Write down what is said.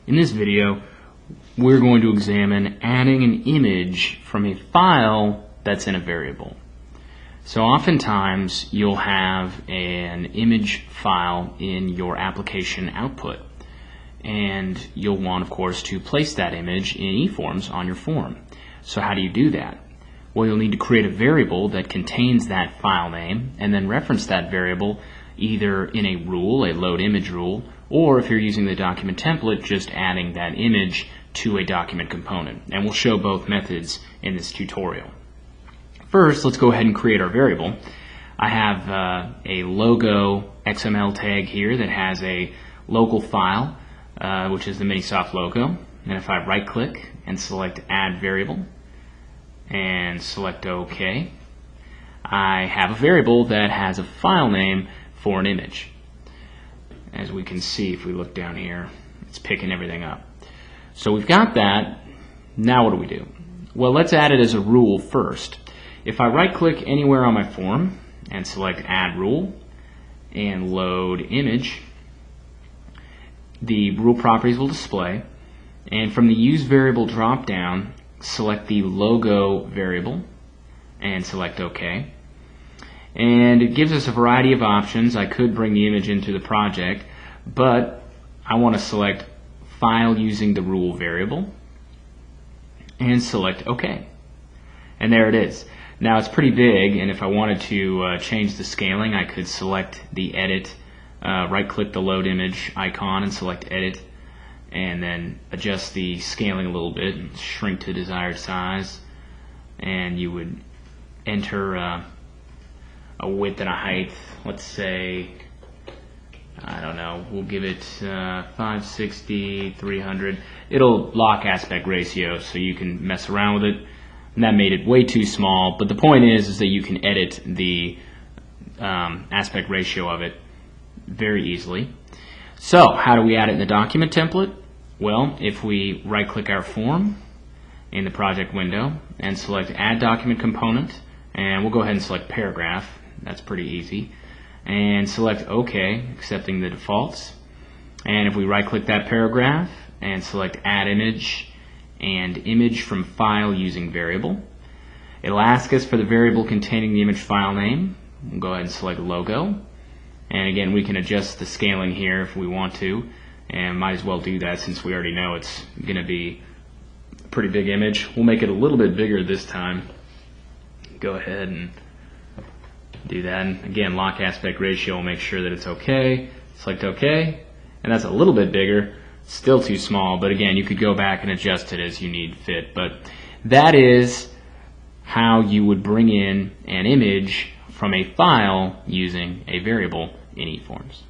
In this video, we're going to examine adding an image from a file that's in a variable. So oftentimes you'll have an image file in your application output, and you'll want, of course, to place that image in eFORMz on your form. So how do you do that? Well, you'll need to create a variable that contains that file name and then reference that variable either in a rule, a load image rule, or if you're using the document template, just adding that image to a document component. And we'll show both methods in this tutorial. First, let's go ahead and create our variable. I have a logo XML tag here that has a local file, which is the Minisoft logo. And if I right click and select add variable and select OK, I have a variable that has a file name for an image. As we can see, if we look down here, it's picking everything up. So we've got that. Now what do we do? Well, let's add it as a rule first. If I right click anywhere on my form and select add rule and load image, the rule properties will display, and from the use variable drop down, select the logo variable and select OK. And it gives us a variety of options. I could bring the image into the project, but I want to select file using the rule variable and select OK. And there it is. Now it's pretty big, and if I wanted to change the scaling, I could select the edit, right click the load image icon and select edit, and then adjust the scaling a little bit, shrink to desired size, and you would enter a width and a height. Let's say, I don't know, we'll give it 560, 300. It'll lock aspect ratio so you can mess around with it. And that made it way too small, but the point is that you can edit the aspect ratio of it very easily. So how do we add it in the document template? Well, if we right click our form in the project window and select add document component, and we'll go ahead and select paragraph, that's pretty easy, and select OK, accepting the defaults. And if we right click that paragraph and select add image and image from file using variable, it'll ask us for the variable containing the image file name. We'll go ahead and select logo, and again we can adjust the scaling here if we want to, and might as well do that since we already know it's going to be a pretty big image. We'll make it a little bit bigger this time. Go ahead and do that, and again lock aspect ratio will make sure that it's okay. Select OK, and that's a little bit bigger. Still too small, but again you could go back and adjust it as you need fit. But that is how you would bring in an image from a file using a variable in eFORMz.